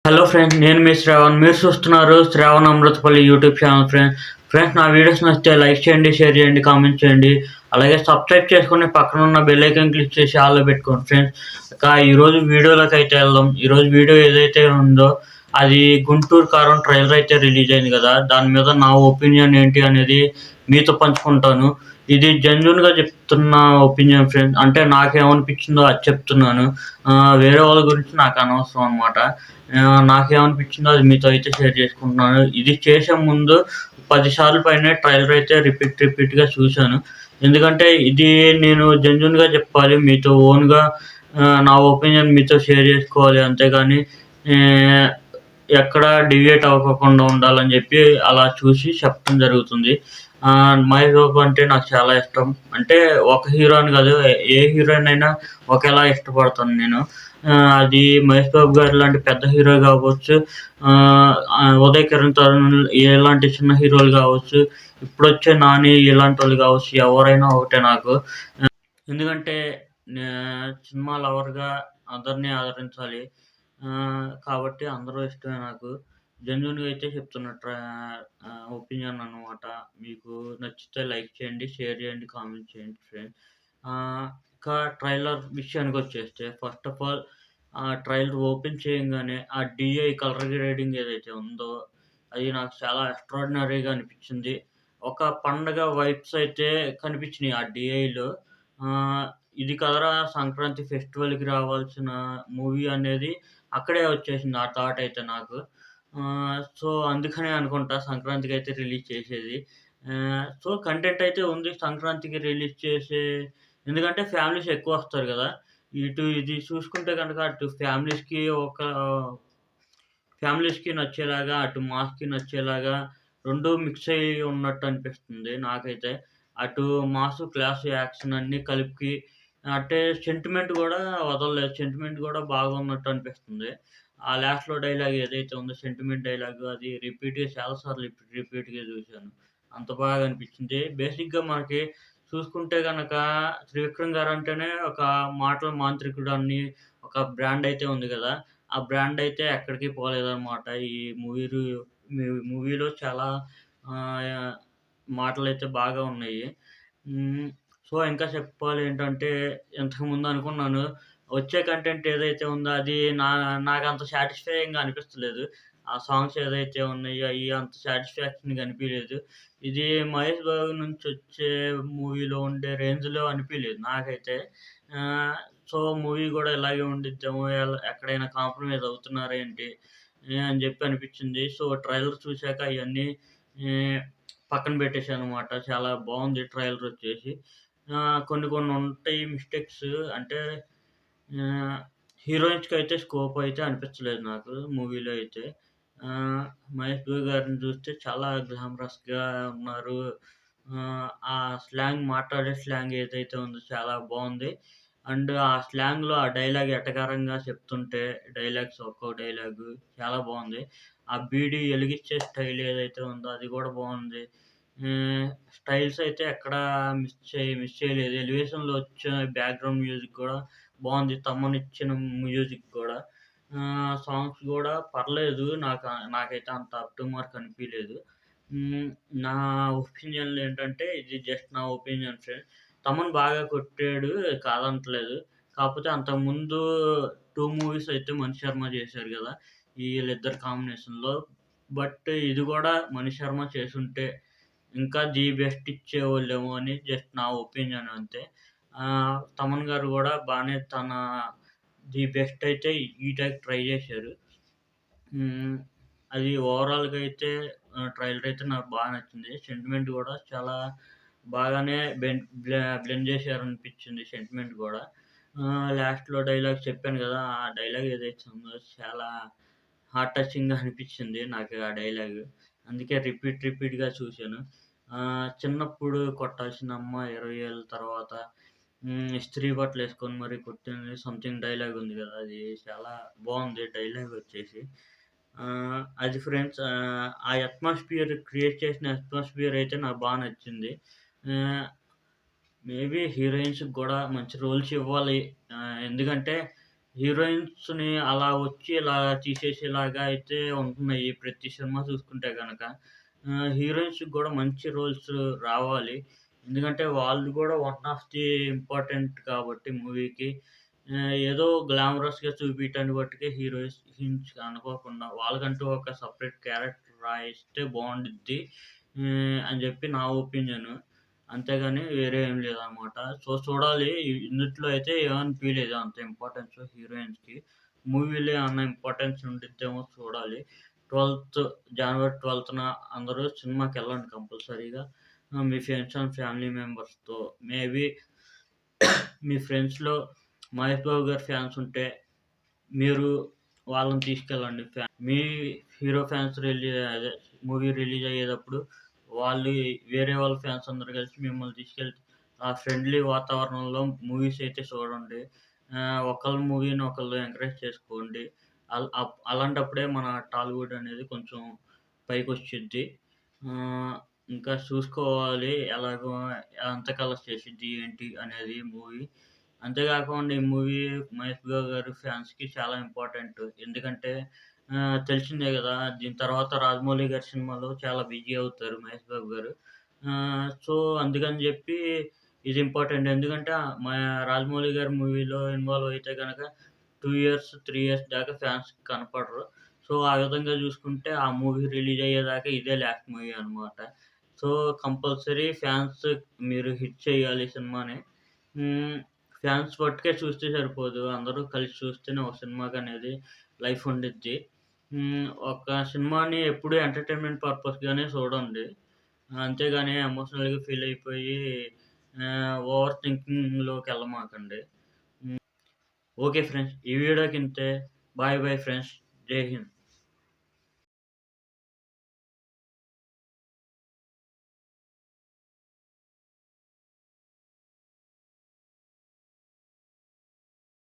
Hello friends, నేను మీ శ్రావణ్. మీరు చూస్తున్నారు Shravan Amruthapalli YouTube channel. Friends, నా వీడియోస్ నచ్చితే లైక్ చేయండి, షేర్ చేయండి, కామెంట్ చేయండి. అలాగే సబ్స్క్రైబ్ చేసుకొని పక్కన ఉన్న బెల్ ఐకాన్ క్లిక్ చేసి ఆల్లో పెట్టుకోండి ఫ్రెండ్స్. ఇక ఈరోజు వీడియోలోకి అయితే వెళ్దాం. ఈరోజు వీడియో ఏదైతే ఉందో అది గుంటూరు కారం ట్రైలర్ అయితే రిలీజ్ అయింది కదా, దాని మీద నా ఒపీనియన్ ఏంటి అనేది మీతో పంచుకుంటాను. ఇది జెన్యున్గా చెప్తున్న ఒపీనియన్ ఫ్రెండ్స్. అంటే నాకేమనిపించిందో అది చెప్తున్నాను. వేరే వాళ్ళ గురించి నాకు అనవసరం అనమాట. నాకేమనిపించిందో అది మీతో అయితే షేర్ చేసుకుంటున్నాను. ఇది చేసే ముందు 10 సార్లు పైనే ట్రైలర్ అయితే రిపీట్‌గా చూశాను. ఎందుకంటే ఇది నేను జెన్యూన్‌గా చెప్పాలి. మీతో ఓన్‌గా నా ఒపీనియన్ మీతో షేర్ చేసుకోవాలి. అంతేగాని ఆహ్, ఎక్కడ డీవియేట్ అవ్వకోకుండా ఉండాలని చెప్పి అలా చూసి చెప్పడం జరుగుతుంది. మహేష్ బాబు అంటే నాకు చాలా ఇష్టం. అంటే ఒక హీరో అని కాదు, ఏ హీరోయిన్ అయినా ఒకేలా ఇష్టపడతాను నేను. అది మహేష్ బాబు గారు లాంటి పెద్ద హీరో కావచ్చు, ఉదయ్ కిరణ్, తరుణ్ ఇలాంటి చిన్న హీరోలు కావచ్చు, ఇప్పుడొచ్చే నాని ఇలాంటోళ్ళు కావచ్చు, ఎవరైనా ఒకటే నాకు. ఎందుకంటే సినిమా లవర్‌గా అందరిని ఆదరించాలి. కాబట్టి అందరూ ఇష్టమే నాకు. జెన్యూన్‌గా అయితే చెప్తున్నా. ఒపీనియన్ అన్నమాట. మీకు నచ్చితే లైక్ చేయండి, షేర్ చేయండి, కామెంట్ చేయండి ఫ్రెండ్స్. ఇంకా ట్రైలర్ విషయానికొచ్చేస్తే, ఫస్ట్ ఆఫ్ ఆల్ ఆ ట్రైలర్ ఓపెన్ చేయంగానే ఆ డీఐ కలర్ గ్రేడింగ్ ఏదైతే ఉందో అది నాకు చాలా ఎక్స్ట్రార్డినరీగా అనిపించింది. ఒక పండగ వైబ్స్ అయితే కనిపించినియి ఆ డీఐలో. ఇది కదరా సంక్రాంతి ఫెస్టివల్‌కి రావాల్సిన మూవీ అనేది అక్కడే వచ్చేసింది ఆ థాట్ అయితే నాకు. సో, అందుకనే అనుకుంటా సంక్రాంతికైతే రిలీజ్ చేసేది. సో, కంటెంట్ అయితే ఉంది సంక్రాంతికి రిలీజ్ చేసే. ఎందుకంటే ఫ్యామిలీస్ ఎక్కువొస్తారు గదా! ఇది చూసుకుంటే గనక అటు ఫ్యామిలీస్‌కి నచ్చేలాగా, అటు మాస్‌కి నచ్చేలాగా 2 మిక్స్ అయ్యి ఉన్నట్టు అనిపిస్తుంది నాకైతే. అటు మాసు, క్లాసు, యాక్షన్ అన్నీ కలిపి, అంటే సెంటిమెంట్ గూడా వదలలేదు. సెంటిమెంట్ గూడా బాగున్నట్టు అనిపిస్తుంది. ఆ లాస్ట్‌లో డైలాగ్ ఏదైతే ఉందో సెంటిమెంట్ డైలాగ్, అది చాలా సార్లు రిపీట్‌గా చూశాను. అంత బాగా అనిపించింది. బేసిక్‌గా మనకి చూసుకుంటే గనక త్రివిక్రమ్ గారంటేనే ఒక మాటల మాంత్రికుడని ఒక బ్రాండ్ అయితే ఉంది గదా! ఆ బ్రాండ్ అయితే ఎక్కడికి పోలేదనమాట. ఈ మూవీలో చాలా ఆహ్, మాటలైతే బాగా ఉన్నాయి. హ్మ్. సో, ఇంకా చెప్పాలేంటంటే, ఇంతకుముందు అనుకున్నాను, వచ్చే కంటెంట్ ఏదైతే ఉందో అది నాకంత సాటిస్ఫైయింగ్‌గా అనిపించలేదు. ఆ సాంగ్స్ ఏదైతే ఉన్నాయో అయి అంత సాటిస్ఫాక్షన్‌గా అనిపియలేదు. ఇది మహేష్ బాబు నుంచొచ్చే మూవీలో ఉండే రేంజ్‌లో అనిపియలేదు నాకైతే. ఆహ్, సో, మూవీ గూడా ఇలాగే ఉండిద్దేమో, ఎక్కడైనా కాంప్రమైజ్ అవుతున్నారా ఏంటి అని జెప్పి అనిపిచ్చింది. సో, ట్రైలర్ చూసాక అయన్నీ ఆహ్, పక్కన పెట్టేసాననమాట. చాలా బావుంది ట్రైలరొచ్చేసి. కొన్ని కొన్ని ఉంటాయి మిస్టేక్స్. అంటే ఆహ్, హీరోయిన్స్‌కైతే స్కోప్ అయితే అనిపించలేదు నాకు మూవీలో అయితే. ఆహ్, మహేష్ బాబు గారిని చూస్తే చాలా గ్లామరస్‌గా ఉన్నారు. ఆ మాట్లాడే స్లాంగ్ ఏదైతే ఉందో చాలా బావుంది. అండ్ ఆ స్లాంగ్‌లో ఆ డైలాగ్ ఎటకారంగా చెప్తుంటే, ఒక్కో డైలాగు చాలా బావుంది. ఆ బీడీ ఎలిగిచ్చే స్టైల్ ఏదైతే ఉందో అది గూడా బావుంది. స్టైల్స్ అయితే ఎక్కడా మిస్ చేయలేదు. ఎలివేషన్‌లో వచ్చే బ్యాక్‌గ్రౌండ్ మ్యూజిక్ గూడా బావుంది. తమనిచ్చిన మ్యూజిక్ గూడా. సాంగ్స్ గూడా పర్లేదు. నాకైతే అంత అప్ టు మార్క్ అనిపియలేదు. హ్మ్. నా ఒపీనియన్‌లో ఏంటంటే, ఇది జస్ట్ నా ఒపీనియన్ ఫ్రెండ్స్. తమన్ బాగా కొట్టాడు, కాదనట్లేదు. కాకపోతే అంతకుముందు 2 మూవీస్ అయితే మణి శర్మ చేశారు గదా! ఈళ్ళిద్దరి కాంబినేషన్‌లో. బట్ ఇది గూడా మణి శర్మ చేసుంటే ఇంకా ది బెస్ట్ ఇచ్చేవోళ్ళేమో అని జస్ట్ నా ఒపీనియన్ అంతే. తమన్ గారు గూడా బానే తన ది బెస్ట్ అయితే ఈయటానికి ట్రై జేశారు. హ్మ్. అది ఓవరాల్‌గా అయితే ట్రైలర్ అయితే నాకు బాగా నచ్చింది. సెంటిమెంట్ గూడా చాలా బాగానే బ్లెండ్ చేశారనిపించింది సెంటిమెంట్ గూడా. లాస్ట్‌లో డైలాగ్ చెప్పాను గదా! ఆ డైలాగ్ ఏదైతే ఉందో చాలా హార్ట్ టచింగ్‌గా అనిపించింది నాకు ఆ డైలాగు. అందుకే రిపీట్‌గా చూసాను. చిన్నప్పుడు కొట్టాల్సిన అమ్మ 20 ఏళ్ల తర్వాత ఇస్త్రీ బట్టలేసుకొని మరి కొట్టింది సంథింగ్ డైలాగ్ ఉంది గదా! అది చాలా బావుంది డైలాగొచ్చేసి. అది ఫ్రెండ్స్, ఆ క్రియేట్ చేసిన అట్మాస్ఫియర్ అయితే నాకు బా నచ్చింది. ఆహ్, మేబీ హీరోయిన్స్‌కి గూడా మంచి రోల్స్ ఇవ్వాలి. ఎందుకంటే హీరోయిన్స్‌ని అలా వచ్చి ఇలా తీసేసేలాగా అయితే ఉంటున్నాయి ప్రతి సినిమా చూసుకుంటే గనక. హీరోయిన్స్‌కి గూడా మంచి రోల్స్ రావాలి. ఎందుకంటే వాళ్ళు గూడా వన్ ఆఫ్ ది ఇంపార్టెంట్ కాబట్టి మూవీకి. ఏదో గ్లామరస్‌గా చూపియటానికి మట్టుకే హీరోయిన్స్ అనుకోకుండా వాళ్ళకంటూ ఒక సెపరేట్ క్యారెక్టర్ రాయిస్తే బావుండిద్ది. అని జెప్పి నా ఒపీనియను. అంతేగాని వేరే ఏం లేదనమాట. సో, చూడాలి. ఇందుట్లో అయితే ఏమనిపియలేదు అంత ఇంపార్టెన్స్ హీరోయిన్స్‌కి. మూవీలో ఏమన్నా ఇంపార్టెన్స్ ఉండిద్దేమో చూడాలి. 12థ్ జనవరి 12థ్‌న అందరూ సినిమాకెళ్ళండి కంపల్సరీగా. మీ ఫ్రెండ్స్ అండ్ ఫ్యామిలీ మెంబర్స్‌తో. మేబీ మీ ఫ్రెండ్స్‌లో మహేష్ బాబు గారి ఫ్యాన్స్ ఉంటే మీరు వాళ్ళని తీసుకెళ్ళండి. మీ హీరో ఫ్యాన్స్ అదే మూవీ రిలీజ్ అయ్యేటప్పుడు వాళ్ళు వేరే వాళ్ళ ఫ్యాన్స్ అందరూ కలిసి మిమ్మల్ని తీసుకెళ్ళి ఆ ఫ్రెండ్లీ వాతావరణంలో మూవీస్ అయితే చూడండి. ఒకళ్ళ మూవీని ఒకళ్ళు ఎంకరేజ్ చేసుకోండి. అలాంటప్పుడే మన టాలీవుడ్ అనేది కొంచెం పైకొచ్చిద్ది. ఆహ్, ఇంకా చూసుకోవాలి ఎలాగో ఎంత కలెక్ట్ చేసిద్ది ఏంటి అనేది మూవీ. అంతే గాకుండా ఈ మూవీ మహేష్ బాబు గారి ఫ్యాన్స్‌కి చాలా ఇంపార్టెంట్. ఎందుకంటే తెలిసిందే గదా! దీని తర్వాత రాజమౌళి గారి సినిమాలో చాలా బిజీ అవుతారు మహేష్ బాబు గారు. సో, అందుకని జెప్పి ఇది ఇంపార్టెంట్. ఎందుకంటే రాజమౌళి గారి మూవీలో ఇన్వాల్వ్ అయితే గనక 2 ఇయర్స్, 3 ఇయర్స్ దాకా ఫ్యాన్స్ కనపడరు. సో, ఆ విధంగా జూసుకుంటే ఆ మూవీ రిలీజ్ అయ్యేదాకా ఇదే లాస్ట్ మూవీ అనమాట. సో, కంపల్సరీ ఫ్యాన్స్ మీరు హిట్ చేయాలి సినిమాని. హ్మ్. ఫ్యాన్స్ మట్టుకే చూస్తే సరిపోదు. అందరూ కలిసి చూస్తేనే ఒక సినిమాకనేది లైఫ్ ఉండిద్ది. ఒక సినిమాని ఎప్పుడు ఎంటర్‌టైన్‌మెంట్ పర్పస్‌గానే చూడండి. అంతేగాని ఎమోషనల్‌గా ఫీల్ అయిపోయి ఓవర్ థింకింగ్‌లోకెళ్ళమాకండి. Okay friends. ఈ వీడియోకింతే. Bye bye friends. జై హింద్.